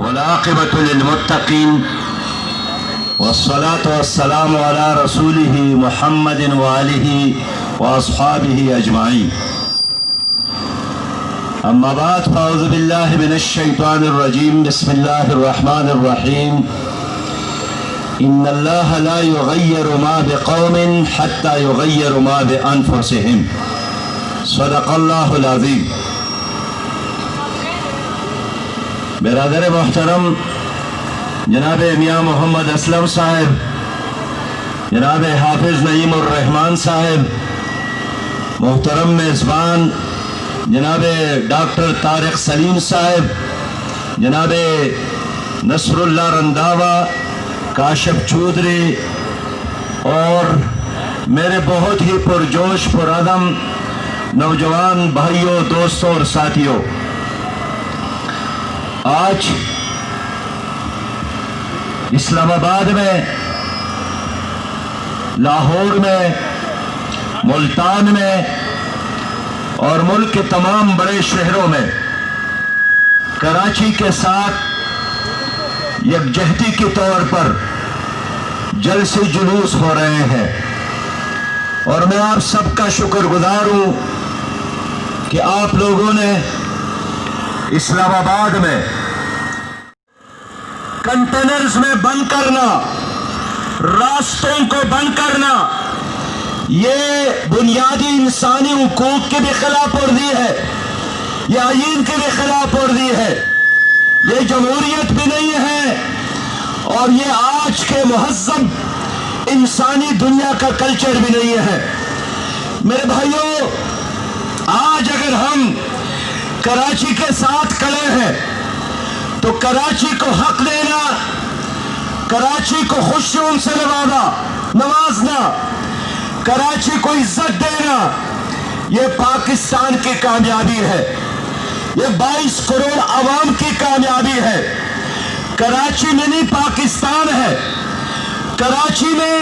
والعاقبة للمتقين والصلاة والسلام على رسوله محمد وآله وأصحابه أجمعين. أما بعد فأعوذ بالله من الشيطان الرجيم. بسم الله الرحمن الرحيم. إن الله لا يغير ما بقوم حتى يغيروا ما بأنفسهم. صدق الله العظيم. برادر محترم جناب میاں محمد اسلم صاحب، جناب حافظ نعیم الرحمان صاحب، محترم میزبان جناب ڈاکٹر طارق سلیم صاحب، جناب نصر اللہ رنداوا، کاشف چودھری اور میرے بہت ہی پرجوش پرعزم نوجوان بھائیوں، دوستوں اور ساتھیوں، آج اسلام آباد میں، لاہور میں، ملتان میں اور ملک کے تمام بڑے شہروں میں کراچی کے ساتھ یکجہتی کے طور پر جلسے جلوس ہو رہے ہیں، اور میں آپ سب کا شکر گزار ہوں کہ آپ لوگوں نے اسلام آباد میں کنٹینرز میں بند کرنا، راستوں کو بند کرنا، یہ بنیادی انسانی حقوق کی بھی خلاف ورزی ہے، یہ آئین کی بھی خلاف ورزی ہے، یہ جمہوریت بھی نہیں ہے، اور یہ آج کے مہذب انسانی دنیا کا کلچر بھی نہیں ہے۔ میرے بھائیوں، آج اگر ہم کراچی کے ساتھ کھڑے ہیں تو کراچی کو حق دینا، کراچی کو خوشیوں سے نوازنا، کراچی کو عزت دینا، یہ پاکستان کی کامیابی ہے، یہ 22 کروڑ عوام کی کامیابی ہے۔ کراچی منی پاکستان ہے۔ کراچی میں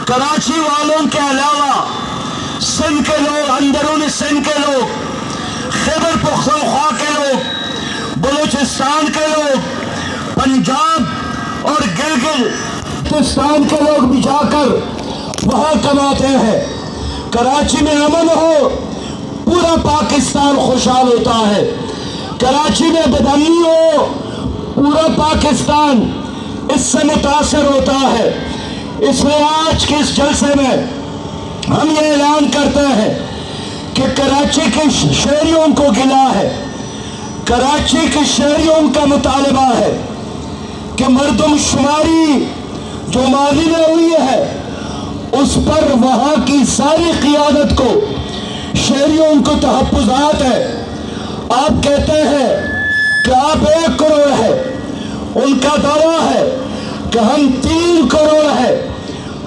کراچی والوں کے علاوہ سندھ کے لوگ، اندرون سندھ کے لوگ، خیبر پختونخوا کے لوگ، بلوچستان کے لوگ، پنجاب اور گلگت کے لوگ بھی جا کر وہاں کماتے ہیں۔ کراچی میں امن ہو، پورا پاکستان خوشحال ہوتا ہے۔ کراچی میں بدامنی ہو، پورا پاکستان اس سے متاثر ہوتا ہے۔ اس لیے آج کے اس جلسے میں ہم یہ اعلان کرتے ہیں کہ کراچی کے شہریوں کو گلا ہے، کراچی کے شہریوں کا مطالبہ ہے کہ مردم شماری جو ماضی میں ہوئی ہے اس پر وہاں کی ساری قیادت کو، شہریوں کو تحفظات ہے۔ آپ کہتے ہیں کہ آپ 1 کروڑ ہے، ان کا دعویٰ ہے کہ ہم 3 کروڑ ہے۔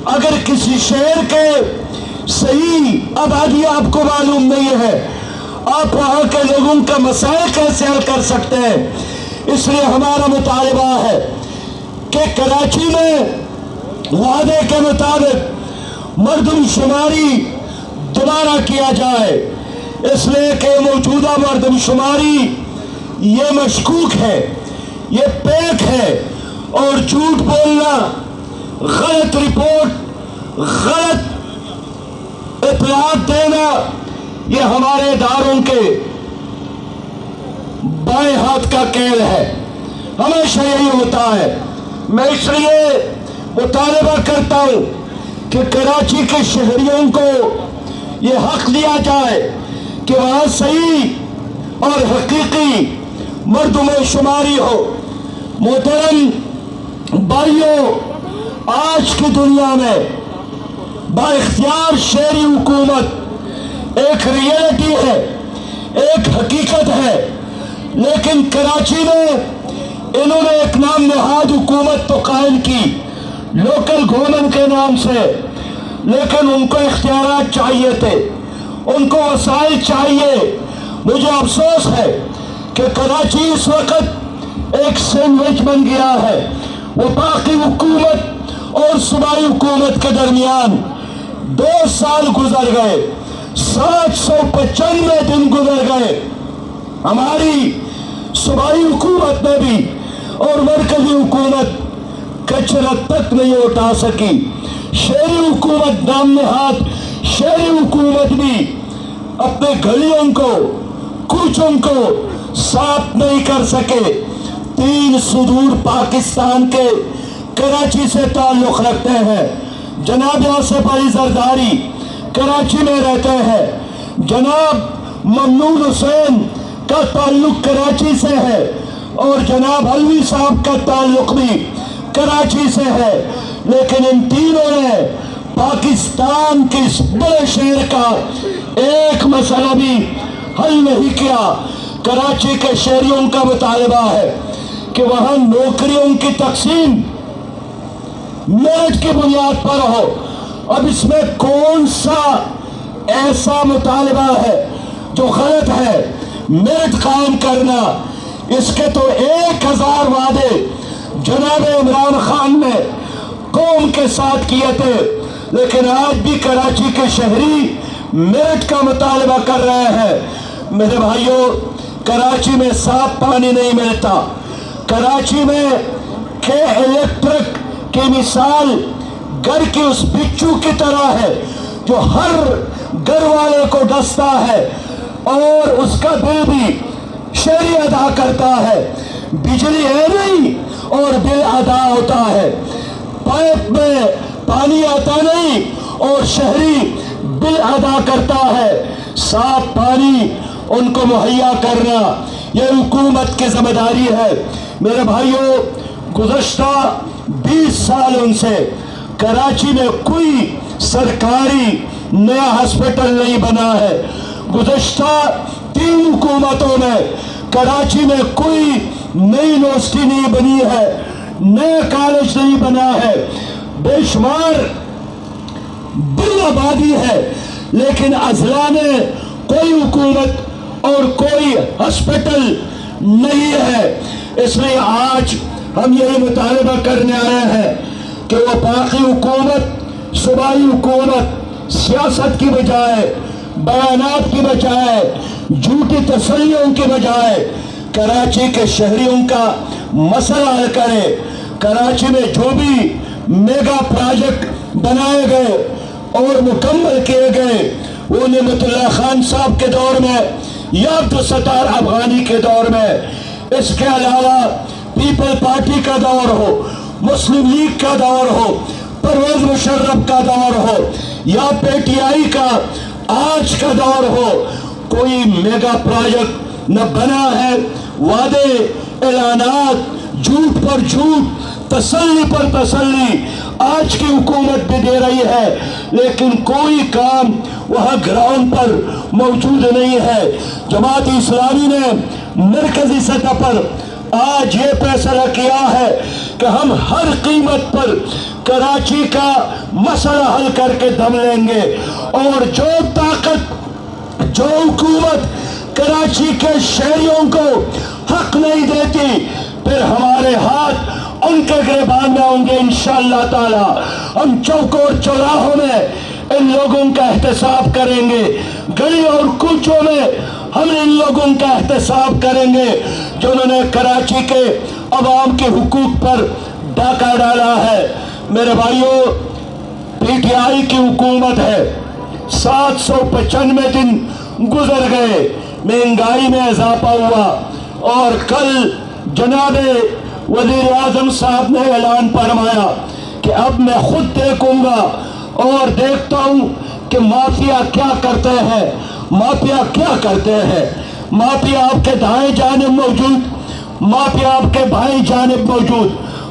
اگر کسی شہر کے صحیح آبادی آپ کو معلوم نہیں ہے، آپ وہاں کے لوگوں کا مسائل کیسے حل کر سکتے ہیں؟ اس لیے ہمارا مطالبہ ہے کہ کراچی میں وعدے کے مطابق مردم شماری دوبارہ کیا جائے، اس لیے کہ موجودہ مردم شماری یہ مشکوک ہے، یہ پیک ہے، اور جھوٹ بولنا، غلط رپورٹ، غلط اطلاعات دینا، یہ ہمارے اداروں کے بائیں ہاتھ کا کھیل ہے، ہمیشہ یہی ہوتا ہے۔ میں اس لیے مطالبہ کرتا ہوں کہ کراچی کے شہریوں کو یہ حق دیا جائے کہ وہاں صحیح اور حقیقی مردم شماری ہو۔ محترم بھائیوں، آج کی دنیا میں با اختیار شہری حکومت ایک ریئلٹی ہے، ایک حقیقت ہے، لیکن کراچی میں انہوں نے ایک نام نہاد حکومت تو قائم کی لوکل گورنمنٹ کے نام سے، لیکن ان کو اختیارات چاہیے تھے، ان کو وسائل چاہیے۔ مجھے افسوس ہے کہ کراچی اس وقت ایک سینڈوچ بن گیا ہے، وہ باقی حکومت اور صوبائی حکومت کے درمیان 2 سال گزر گئے، 795 دن گزر گئے۔ ہماری صوبائی حکومت میں بھی اور مرکزی حکومت کچرا تک نہیں اٹھا سکی. شہری حکومت نام نہاد شہری حکومت بھی اپنے گلیوں کو کوچوں کو صاف نہیں کر سکے. 3 صدور پاکستان کے کراچی سے تعلق رکھتے ہیں. جناب آصف علی زرداری کراچی میں رہتے ہیں. جناب ممنون حسین کا تعلق کراچی سے ہے اور جناب علوی صاحب کا تعلق بھی کراچی سے ہے. لیکن ان تینوں نے پاکستان کے اس بڑے شہر کا ایک مسئلہ بھی حل نہیں کیا. کراچی کے شہریوں کا مطالبہ ہے کہ وہاں نوکریوں کی تقسیم میرٹ کی بنیاد پر ہو. اب اس میں کون سا ایسا مطالبہ ہے جو غلط ہے؟ میرٹ قائم کرنا، اس کے تو 1000 وعدے جناب عمران خان نے قوم کے ساتھ کیے تھے، لیکن آج بھی کراچی کے شہری میرٹ کا مطالبہ کر رہے ہیں. میرے بھائیوں، کراچی میں صاف پانی نہیں ملتا. کراچی میں کہ الیکٹرک کی مثال گھر کی اس بچھو کی طرح ہے جو ہر گھر والے کو ڈستا ہے اور اس کا بل بھی شہری ادا کرتا ہے. بجلی ہے نہیں اور بل ادا ہوتا ہے. پائپ میں پانی آتا نہیں اور شہری بل ادا کرتا ہے. صاف پانی ان کو مہیا کرنا یہ حکومت کی ذمہ داری ہے. میرے بھائیوں، گزشتہ 20 سالوں سے کراچی میں کوئی سرکاری نیا ہسپتال نہیں بنا ہے. گزشتہ 3 حکومتوں میں کراچی میں کوئی نئی یونیورسٹی نہیں بنی ہے، نیا کالج نہیں بنا ہے. بے شمار بڑی آبادی ہے لیکن اضلاع میں کوئی حکومت اور کوئی ہسپتال نہیں ہے. اس لیے آج ہم یہی مطالبہ کرنے آئے ہیں کہ وہ باقی حکومت، صوبائی حکومت سیاست کی بجائے، بیانات کی بجائے، جھوٹی تسلیوں کی بجائے کراچی کے شہریوں کا مسئلہ حل کرے. کراچی میں جو بھی میگا پروجیکٹ بنائے گئے اور مکمل کیے گئے وہ نعمت اللہ خان صاحب کے دور میں یا عبدالستار افغانی کے دور میں، اس کے علاوہ پیپل پارٹی کا دور ہو، مسلم لیگ کا دور ہو، پرویز مشرف کا دور ہو یا پی ٹی آئی کا آج کا دور ہو، کوئی میگا پروجیکٹ نہ بنا ہے. وعدے، اعلانات، جھوٹ پر جھوٹ، تسلی پر تسلی آج کی حکومت بھی دے رہی ہے لیکن کوئی کام وہاں گراؤنڈ پر موجود نہیں ہے. جماعت اسلامی نے مرکزی سطح پر آج یہ فیصلہ کیا ہے کہ ہم ہر قیمت پر کراچی کا مسئلہ حل کر کے دم لیں گے اور جو طاقت، جو حکومت کراچی کے شہریوں کو حق نہیں دیتی پھر ہمارے ہاتھ ان کے گریبان میں ہوں گے. انشاءاللہ تعالی ہم چوک اور چوراہوں میں ان لوگوں کا احتساب کریں گے. گلی اور کوچوں میں ہم ان لوگوں کا احتساب کریں گے جنہوں نے کراچی کے عوام کے حقوق پر ڈاکہ ڈالا ہے. میرے بھائیوں، پی ٹی آئی کی حکومت ہے، 795 دن گزر گئے، مہنگائی میں اضافہ ہوا اور کل جناب وزیر اعظم صاحب نے اعلان فرمایا کہ اب میں خود دیکھوں گا اور دیکھتا ہوں کہ مافیا کیا کرتے ہیں. مافیا کیا کرتے ہیں؟ مافیا آپ کے دائیں جانب موجود، مافیا آپ کے بائیں جانب موجود،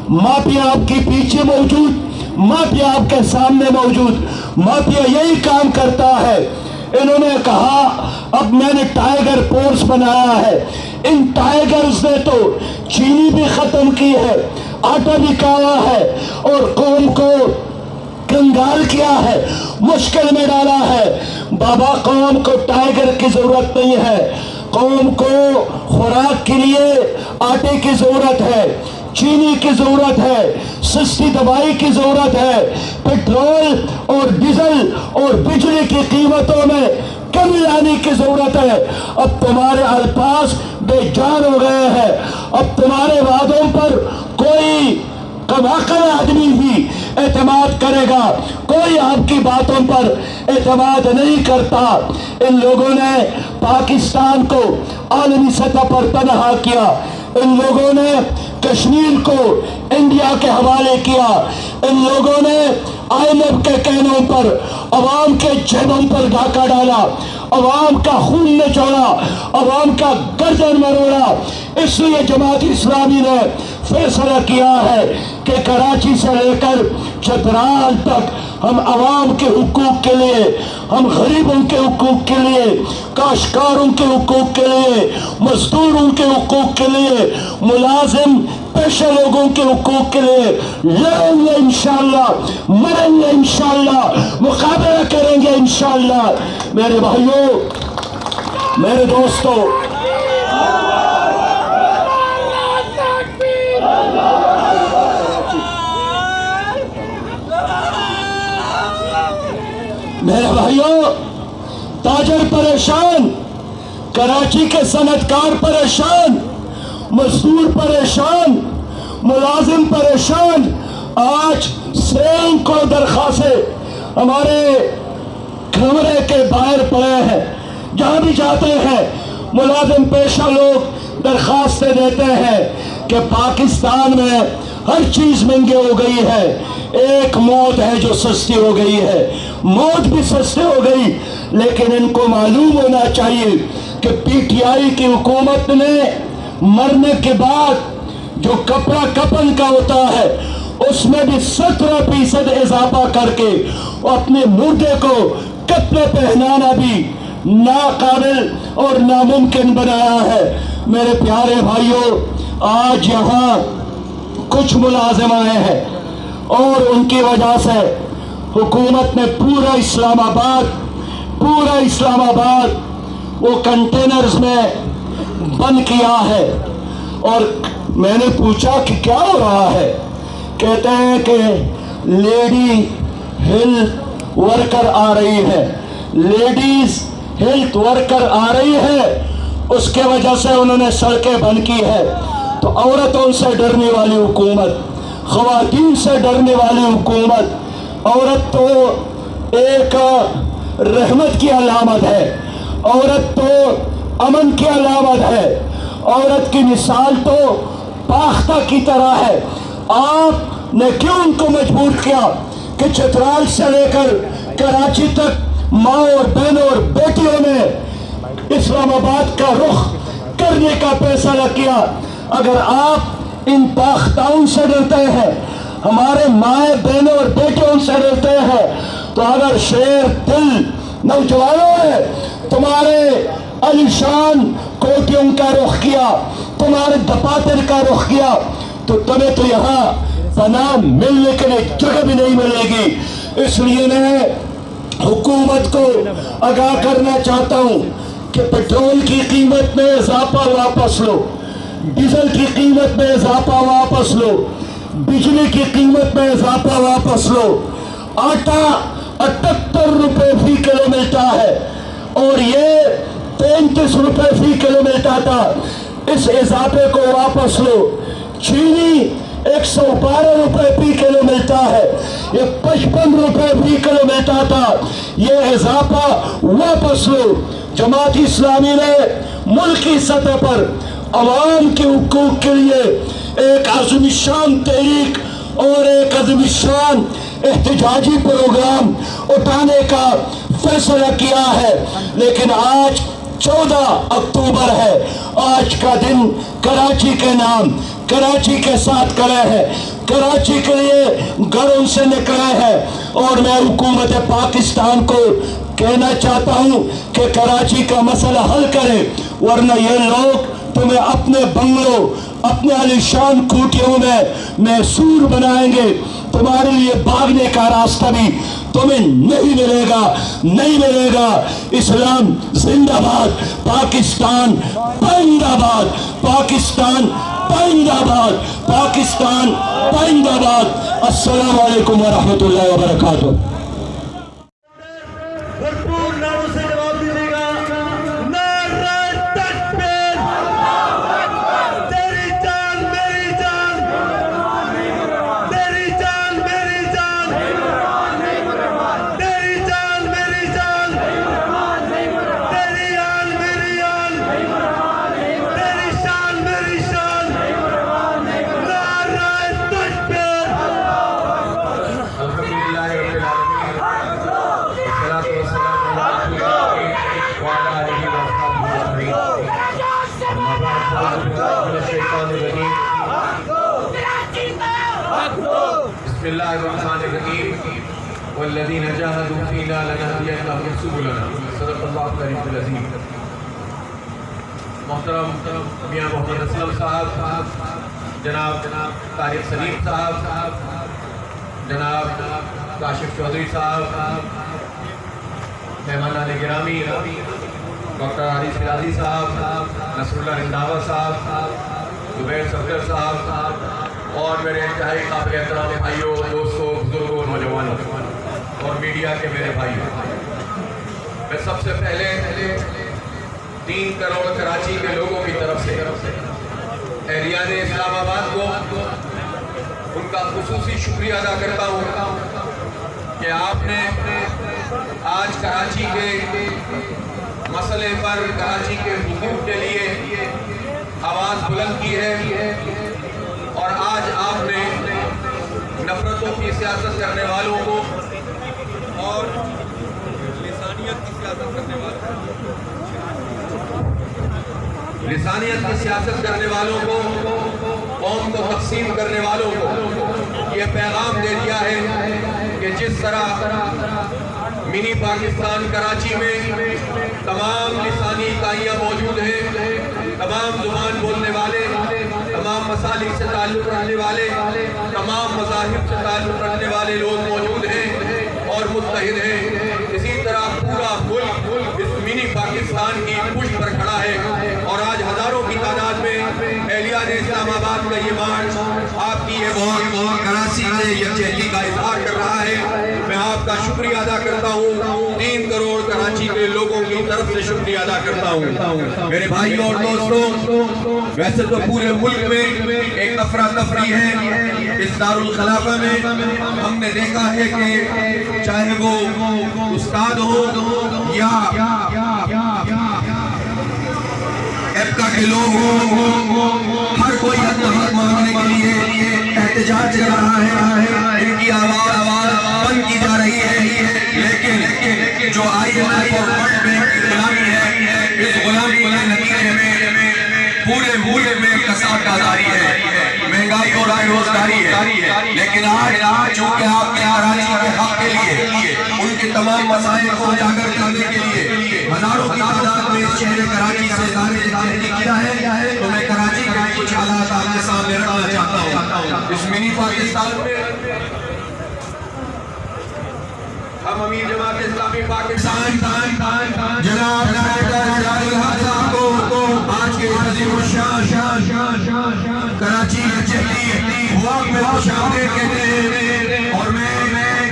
مافیا آپ کے پیچھے موجود، مافیا آپ کے سامنے موجود. مافیا یہی کام کرتا ہے. انہوں نے کہا اب میں نے ٹائیگر فورس بنایا ہے. ان ٹائیگرز نے تو چینی بھی ختم کی ہے، آٹا بھی کھایا ہے اور قوم کو کنگال کیا ہے، مشکل میں ڈالا ہے. بابا، قوم کو ٹائیگر کی ضرورت نہیں ہے. قوم کو خوراک کے لیے آٹے کی ضرورت ہے، چینی کی ضرورت ہے، سستی دوائی کی ضرورت ہے، پیٹرول اور ڈیزل اور بجلی کی قیمتوں میں کمی لانے کی ضرورت ہے. اب تمہارے الفاظ بے جان ہو گئے ہیں. اب تمہارے وعدوں پر کوئی کماکر آدمی بھی اعتماد کرے گا, کوئی آپ کی باتوں پر اعتماد نہیں کرتا. ان لوگوں نے پاکستان کو عالمی سطح پر تنہا کیا, ان لوگوں نے کشمیر کو انڈیا کے حوالے کیا, ان لوگوں نے IMF کے کہنوں پر عوام کے جیبوں پر ڈاکہ ڈالا, عوام کا خون نچوڑا, عوام کا گردن مروڑا. اس لیے جماعت اسلامی نے فیصلہ کیا ہے کہ کراچی سے لے کر چترال تک ہم عوام کے حقوق کے لیے, ہم غریبوں کے حقوق کے لیے, کاشتکاروں کے حقوق کے لیے, مزدوروں کے حقوق کے لیے, ملازم پیشہ لوگوں کے حقوق کے لیے لڑیں گے انشاءاللہ, مریں گے انشاءاللہ, مقابلہ کریں گے انشاءاللہ. میرے بھائیوں, میرے دوستوں, میرے بھائیوں, تاجر پریشان, کراچی کے صنعتکار پریشان, مزدور پریشان, ملازم پریشان. آج سینکڑوں درخواستیں ہمارے کمرے کے باہر پڑے ہیں. جہاں بھی جاتے ہیں ملازم پیشہ لوگ درخواستیں دیتے ہیں کہ پاکستان میں ہر چیز مہنگی ہو گئی ہے, ایک موت ہے جو سستی ہو گئی ہے, موت بھی سستی ہو گئی. لیکن ان کو معلوم ہونا چاہیے کہ PTI کی حکومت نے مرنے کے بعد جو کپڑا کفن کا ہوتا ہے اس میں بھی 17% اضافہ کر کے اپنے مردے کو کپڑے پہنانا بھی ناقابل اور ناممکن بنایا ہے. میرے پیارے بھائیوں, آج یہاں کچھ ملازم آئے ہیں اور ان کی وجہ سے حکومت نے پورا اسلام آباد وہ کنٹینرز میں بند کیا ہے. اور میں نے پوچھا کہ کیا ہو رہا ہے, کہتے ہیں کہ لیڈی ہیلتھ ورکر آ رہی ہے, لیڈیز ہیلتھ ورکر آ رہی ہے, اس کے وجہ سے انہوں نے سڑکیں بند کی ہے. تو عورتوں سے ڈرنے والی حکومت, خواتین سے ڈرنے والی حکومت. عورت تو ایک رحمت کی علامت ہے, عورت تو امن کی علامت ہے, عورت کی مثال تو پاختہ کی طرح ہے. آپ نے کیوں ان کو مجبور کیا کہ چترال سے لے کر کراچی تک ماں اور بہنوں اور بیٹیوں نے اسلام آباد کا رخ کرنے کا فیصلہ کیا؟ اگر آپ ان پاختاؤں سے ڈرتے ہیں, ہمارے مائیں بہنوں اور بیٹیوں سے ڈرتے ہیں, تو اگر شیر دل نوجوانوں نے تمہارے عالیشان کوٹیوں کا رخ کیا, تمہارے دفاتر کا رخ کیا, تو تمہیں تو یہاں پناہ ملنے کے لیے جگہ بھی نہیں ملے گی. اس لیے میں حکومت کو آگاہ کرنا چاہتا ہوں کہ پیٹرول کی قیمت میں اضافہ واپس لو, ڈیزل کی قیمت میں اضافہ واپس لو, بجلی کی قیمت میں اضافہ واپس لو. آٹا 78 روپے فی کلو ملتا ہے اور یہ 35 روپے فی کلو ملتا تھا, اس اضافے کو واپس لو. چینی 112 روپے فی کلو ملتا ہے, یہ 55 روپے فی کلو ملتا تھا, یہ اضافہ واپس لو. جماعت اسلامی نے ملکی سطح پر عوام کے حقوق کے لیے ایک عظیم الشان تحریک اور ایک عظیم الشان احتجاجی پروگرام اٹھانے کا فیصلہ کیا ہے. لیکن آج 14 اکتوبر ہے, آج کا دن کراچی کے نام, کراچی کے ساتھ کرے ہیں, کراچی کے لیے گھروں سے نکلے ہیں. اور میں حکومت پاکستان کو کہنا چاہتا ہوں کہ کراچی کا مسئلہ حل کرے, ورنہ یہ لوگ تمہیں اپنے بنگلوں, اپنے عالیشان کوٹھیوں میں محصور بنائیں گے. تمہارے لیے بھاگنے کا راستہ بھی تمہیں نہیں ملے گا, نہیں ملے گا. اسلام زندہ باد, پاکستان پائندہ باد, پاکستان پائندہ باد, پاکستان پائندہ باد. السلام علیکم ورحمۃ اللہ وبرکاتہ. بھرپور نعروں سے جواب دیجیے گا. نعرہ تکبیر! اللہ الرحمن الرحیم والذین جاہدوا فینا لنہدینہم سبلنا صدق اللہ العظیم۔ محترم میاں محمد اسلم صاحب، جناب طارق سلیم صاحب، جناب کاشف چودھری صاحب، مہمانان گرامی ڈاکٹر حارث فیاضی صاحب، نصر اللہ رنداوا صاحب، زبیر صفدر صاحب، اور میرے انتہائی قابل احترام بھائیوں، دوستوں، بزرگوں، نوجوانوں اور میڈیا کے میرے بھائیوں، میں سب سے پہلے 3 کروڑ کراچی کے لوگوں کی طرف سے اہلیان اسلام آباد کو ان کا خصوصی شکریہ ادا کرتا ہوں کہ آپ نے آج کراچی کے مسئلے پر، کراچی کے حقوق کے لیے آواز بلند کی ہے، اور آج آپ نے نفرتوں کی سیاست کرنے والوں کو اور لسانیت کی سیاست کرنے والوں کو، قوم کو تقسیم کرنے والوں کو یہ پیغام دے دیا ہے کہ جس طرح منی پاکستان کراچی میں تمام لسانی اکائیاں موجود ہیں، تمام زبان بولنے والے، تمام مسالک سے تعلق رکھنے والے، تمام مذاہب سے تعلق رکھنے والے لوگ موجود ہیں اور متحد ہیں، اسی طرح پورا ملک اس منی پاکستان کی پشت پر کھڑا ہے، اور آج ہزاروں کی تعداد میں اہلیان اسلام آباد کا یہ مارچ آپ کی یہ بہت کراچی سے یکجہتی کا اظہار کر رہا ہے۔ میں آپ کا شکریہ ادا کرتا ہوں، 3 کروڑ کراچی کے لوگوں کی طرف سے شکریہ ادا کرتا ہوں۔ میرے بھائیوں اور دوستوں، ویسے تو پورے ملک میں ایک افراتفری ہے، اس دارالخلافہ میں ہم نے دیکھا ہے کہ چاہے وہ استاد ہو یا ایپکا کے لوگ ہوں، ہر کوئی حق مانگنے کے لیے احتجاج کر رہا ہے، ان کی آواز بند کی جا رہی ہے، لیکن جو IMF اور ورلڈ بینک کی غلامی ہے، اس غلامی کے نتیجے میں پورے ملک میں کساد آزاری ہے، مہنگائی اور بے روزگاری ہے، لیکن آج چونکہ آپ نے کراچی کے حق کے لیے ان کے تمام مسائل کو اجاگر کرنے کے لیے ہزاروں کی تعداد میں شہر کراچی سے اظہار جہتی کیا ہے، تو میں کراچی کے کچھ حالات آپ کے سامنے رکھنا چاہتا ہوں۔ اس منی پاکستان میں ہم امیر جماعت اسلامی پاکستان جناب صاحب کو آج کے عظیم الشان کراچی یکجہتی واق میں خوشامدید کہتے ہیں، اور میں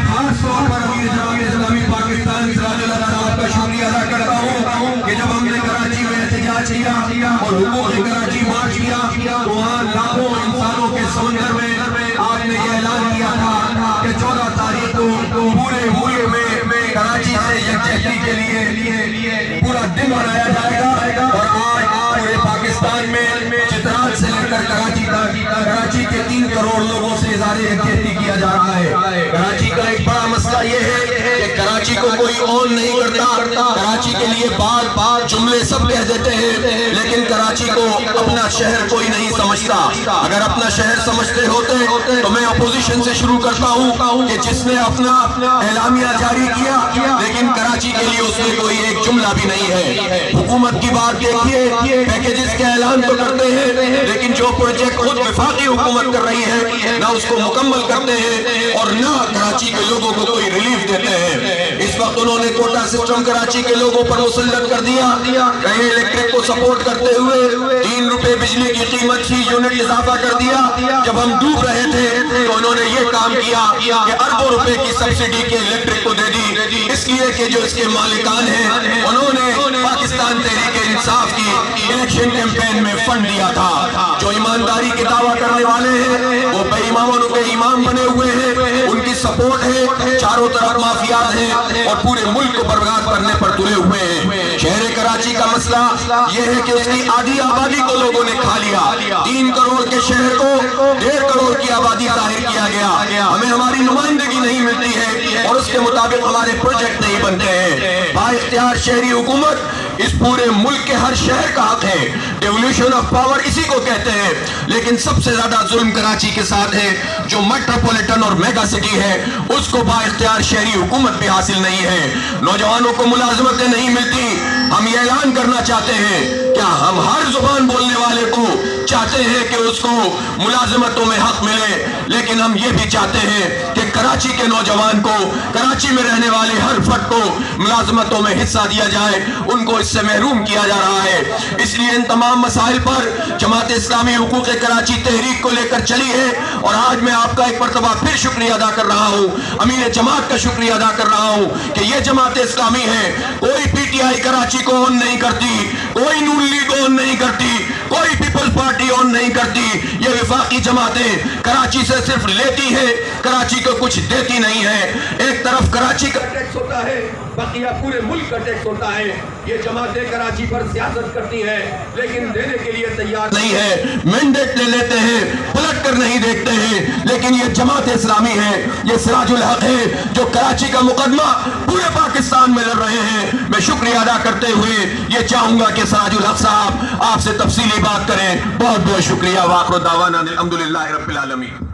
خاص طور پر امیر جماعت اسلامی پاکستان صاحب کا شکریہ ادا کرتا ہوں کہ جب ہم نے کراچی میں احتجاج کیا اور حقوق کراچی مارچ کیا تو وہاں لاکھوں انسانوں کے سمندر میں آپ نے یہ اعلان کیا تھا کہ 14 تاریخ کو پورے ملک میں کراچی سے یکجہتی کے لیے پورا دن منایا جائے گا، اور آج پورے پاکستان میں چترال سے لے کر کراچی تک کراچی کے 3 کروڑ لوگوں سے اظہار یکجہتی کیا جا رہا ہے۔ کراچی کا ایک بڑا مسئلہ یہ ہے کہ کراچی کو کوئی آن نہیں کرتا، کراچی کے لیے بات جملے سب کہہ دیتے ہیں، لیکن کراچی کو اپنا شہر کوئی نہیں سمجھتا۔ اگر اپنا شہر سمجھتے ہوتے تو میں اپوزیشن سے شروع کرتا ہوں کہ جس نے اپنا اعلامیہ جاری کیا لیکن کراچی کے لیے اس میں کوئی ایک جملہ بھی نہیں ہے۔ حکومت کی بات دیکھیے، پیکیجز کے اعلان تو کرتے ہیں، لیکن جو پروجیکٹ خود وفاقی حکومت کر رہی ہے نہ اس کو مکمل کرتے ہیں اور نہ کراچی کے لوگوں کو کوئی ریلیف دیتے ہیں۔ اس وقت انہوں نے کوٹا سسٹم کراچی کے لوگوں پر مسلط کر دیا، کہیں الیکٹرک کو سپورٹ کرتے ہوئے 3 روپے بجلی کی قیمت فی یونٹ اضافہ کر دیا۔ جب ہم ڈوب رہے تھے تو انہوں نے یہ کام کیا کہ اربوں روپے کی سبسڈی کے الیکٹرک کو دے دی، اس لیے کہ جو اس کے مالکان ہیں انہوں نے پاکستان تحریک انصاف کی الیکشن کیمپین میں فنڈ دیا تھا۔ جو ایمانداری کے دعویٰ کرنے والے ہیں وہ بے ایمانوں کے امام بنے ہوئے ہیں، ان کی سپورٹ ہے، چاروں طرف مافیات ہیں اور پورے ملک کو برباد کرنے پر تلے ہوئے ہیں۔ شہر کراچی کا مسئلہ یہ ہے کہ اس کی آدھی آبادی کو لوگوں نے کھا لیا۔ 3 کروڑ کے شہر کو 1.5 کروڑ کی آبادی ظاہر کیا گیا، ہمیں ہماری نمائندگی نہیں ملتی ہے اور اس کے مطابق ہمارے پروجیکٹ نہیں بنتے ہیں۔ با اختیار شہری حکومت اس پورے ملک کے ہر شہر کا حق ہے. ڈیولیوشن آف پاور اسی کو کہتے ہیں. لیکن سب سے زیادہ ظلم کراچی کے ساتھ ہے. جو میٹروپولیٹن اور میگا سٹی ہے اس کو با اختیار شہری حکومت بھی حاصل نہیں ہے. نوجوانوں کو ملازمتیں نہیں ملتی. ہم یہ اعلان کرنا چاہتے ہیں, کیا ہم ہر زبان بولنے والے کو چاہتے ہیں کہ اس کو ملازمتوں میں حق ملے, لیکن ہم یہ بھی چاہتے ہیں کہ کراچی کے نوجوان کو, کراچی میں رہنے والے ہر فرد کو ملازمتوں میں حصہ دیا جائے. ان کو اس سے محروم کیا جا رہا ہے. اس لیے ان تمام مسائل پر جماعت اسلامی حقوق کراچی تحریک کو لے کر چلی ہے. اور آج میں آپ کا ایک مرتبہ پھر شکریہ ادا کر رہا ہوں, امیر جماعت کا شکریہ ادا کر رہا ہوں کہ یہ جماعت اسلامی ہے. کوئی پی ٹی آئی کراچی کو اون نہیں کرتی, کوئی نون لیگ اون نہیں کرتی, کوئی پیپلز پارٹی اون نہیں کرتی. یہ وفاقی جماعتیں کراچی سے صرف لیتی ہے, کراچی کو کچھ دیتی نہیں ہے. ایک طرف کراچی کا ٹیکس ہوتا ہے, بقیہ پورے ملک کا ٹیکس ہوتا ہے. یہ جماعتیں کراچی پر سیاست کرتی ہیں لیکن دینے کے لیے تیار نہیں ہے. مینڈیٹ لے لیتے ہیں, پلٹ کر نہیں دیکھتے ہیں. لیکن یہ جماعت اسلامی ہے, یہ سراج الحق ہے جو کراچی کا مقدمہ پورے پاکستان میں لڑ رہے ہیں. میں شکریہ ادا کرتے ہوئے یہ چاہوں گا کہ سراج الحق صاحب آپ سے تفصیلی بات کریں. بہت بہت شکریہ. وآخر دعوانا الحمدللہ رب العالمین.